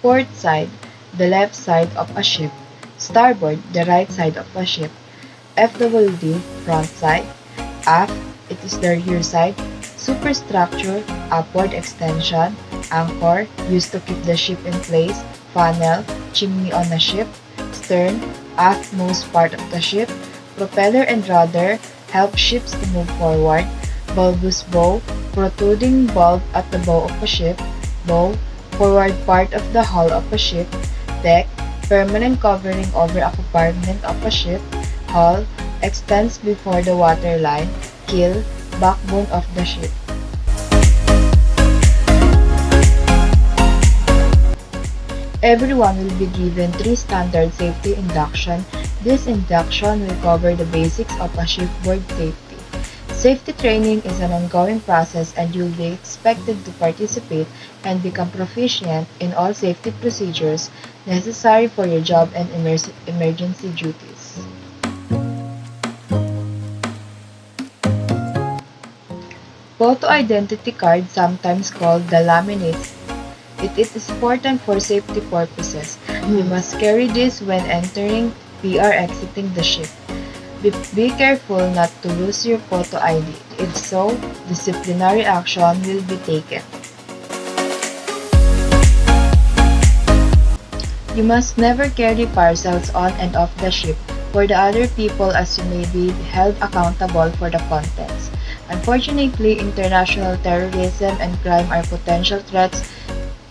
Port side, the left side of a ship. Starboard, the right side of a ship. FWD, front side. Aft, it is the rear side. Superstructure, upward extension. Anchor, used to keep the ship in place. Funnel, chimney on a ship. Stern, aftmost part of the ship. Propeller and rudder, help ships to move forward. Bulbous bow, protruding bulb at the bow of a ship. Bow, forward part of the hull of a ship. Deck, permanent covering over a compartment of a ship. Hull, extends before the waterline. Keel, backbone of the ship. Everyone will be given 3 standard safety induction. This induction will cover the basics of a shipboard safety. Safety training is an ongoing process and you'll be expected to participate and become proficient in all safety procedures necessary for your job and emergency duties. Photo identity card, sometimes called the laminates. It is important for safety purposes. You must carry this when entering or exiting the ship. Be careful not to lose your photo ID. If so, disciplinary action will be taken. You must never carry parcels on and off the ship for the other people, as you may be held accountable for the contents. Unfortunately, international terrorism and crime are potential threats.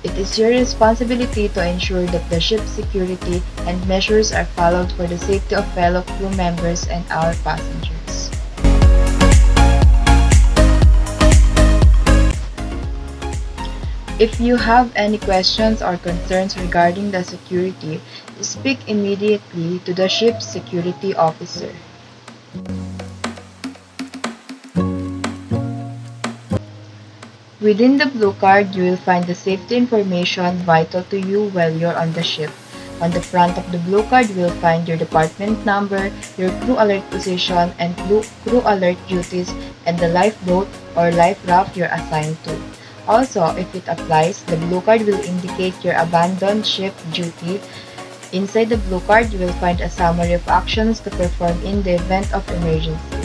It is your responsibility to ensure that the ship's security and measures are followed for the safety of fellow crew members and our passengers. If you have any questions or concerns regarding the security, speak immediately to the ship's security officer. Within the blue card, you will find the safety information vital to you while you're on the ship. On the front of the blue card, you will find your department number, your crew alert position and crew alert duties, and the lifeboat or life raft you're assigned to. Also, if it applies, the blue card will indicate your abandoned ship duty. Inside the blue card, you will find a summary of actions to perform in the event of emergency.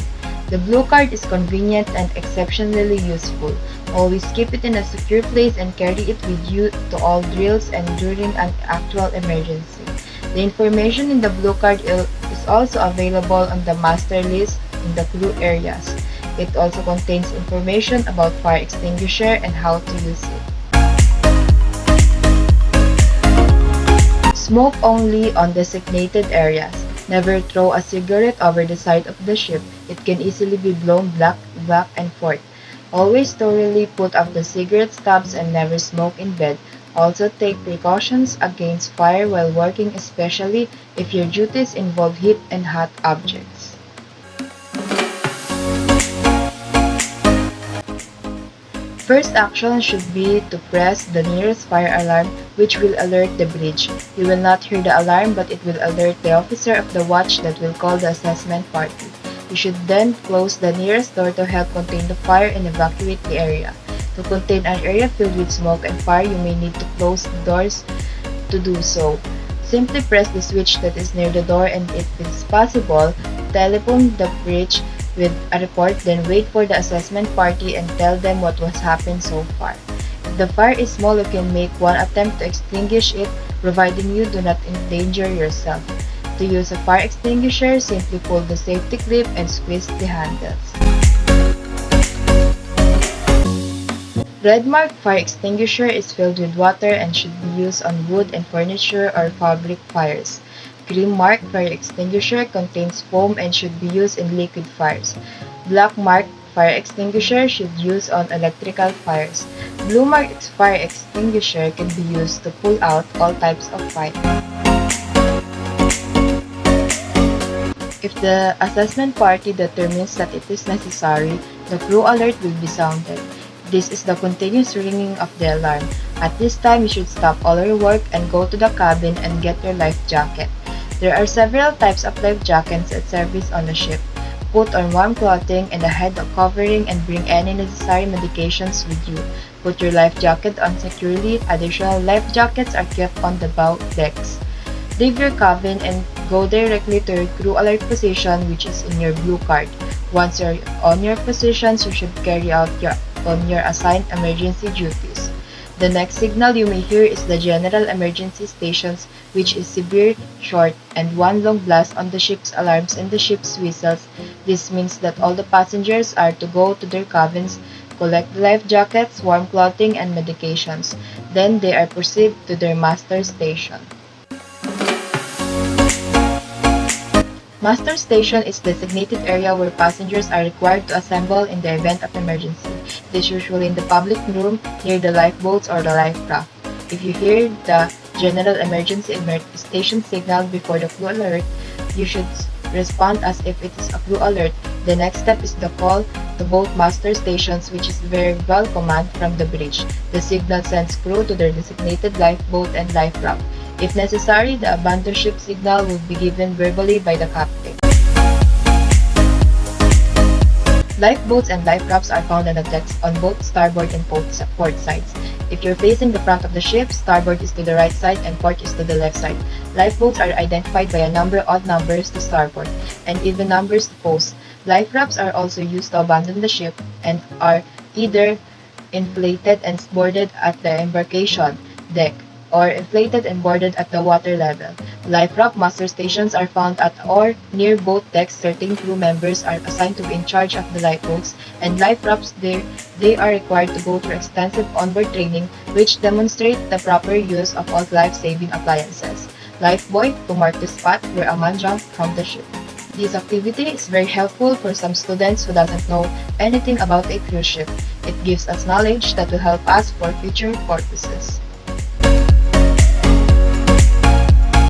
The blue card is convenient and exceptionally useful. Always keep it in a secure place and carry it with you to all drills and during an actual emergency. The information in the blue card is also available on the master list in the crew areas. It also contains information about fire extinguisher and how to use it. Smoke only on designated areas. Never throw a cigarette over the side of the ship. It can easily be blown back and forth. Always thoroughly put out the cigarette stubs and never smoke in bed. Also take precautions against fire while working, especially if your duties involve heat and hot objects. First action should be to press the nearest fire alarm, which will alert the bridge. You will not hear the alarm, but it will alert the officer of the watch that will call the assessment party. You should then close the nearest door to help contain the fire and evacuate the area. To contain an area filled with smoke and fire, you may need to close the doors to do so. Simply press the switch that is near the door and if it is possible, telephone the bridge with a report, then wait for the assessment party and tell them what has happened so far. If the fire is small, you can make one attempt to extinguish it, providing you do not endanger yourself. To use a fire extinguisher, simply pull the safety clip and squeeze the handles. Red mark fire extinguisher is filled with water and should be used on wood and furniture or fabric fires. Green mark fire extinguisher contains foam and should be used in liquid fires. Black mark fire extinguisher should be used on electrical fires. Blue mark fire extinguisher can be used to pull out all types of fire. If the assessment party determines that it is necessary, the crew alert will be sounded. This is the continuous ringing of the alarm. At this time, you should stop all your work and go to the cabin and get your life jacket. There are several types of life jackets at service on the ship. Put on warm clothing and a head covering and bring any necessary medications with you. Put your life jacket on securely. Additional life jackets are kept on the bow decks. Leave your cabin and go directly to your crew alert position, which is in your blue card. Once you're on your positions, you should carry out your assigned emergency duties. The next signal you may hear is the general emergency stations, which is severe, short, and one long blast on the ship's alarms and the ship's whistles. This means that all the passengers are to go to their cabins, collect life jackets, warm clothing, and medications. Then they are proceed to their master station. Master station is designated area where passengers are required to assemble in the event of emergency. It is usually in the public room near the lifeboats or the life raft. If you hear the general emergency station signal before the crew alert, you should respond as if it is a crew alert. The next step is the call to both master stations, which is verbal command from the bridge. The signal sends crew to their designated lifeboat and life raft. If necessary, the abandon ship signal will be given verbally by the captain. Lifeboats and life rafts are found on the decks on both starboard and port sides. If you're facing the front of the ship, starboard is to the right side and port is to the left side. Lifeboats are identified by a number odd numbers to starboard and even numbers to post. Life rafts are also used to abandon the ship and are either inflated and boarded at the embarkation deck or inflated and boarded at the water level. Life raft master stations are found at or near both decks. Certain crew members are assigned to be in charge of the lifeboats and life rafts. They are required to go through extensive onboard training which demonstrate the proper use of all life-saving appliances. Lifebuoy to mark the spot where a man jumped from the ship. This activity is very helpful for some students who doesn't know anything about a cruise ship. It gives us knowledge that will help us for future purposes.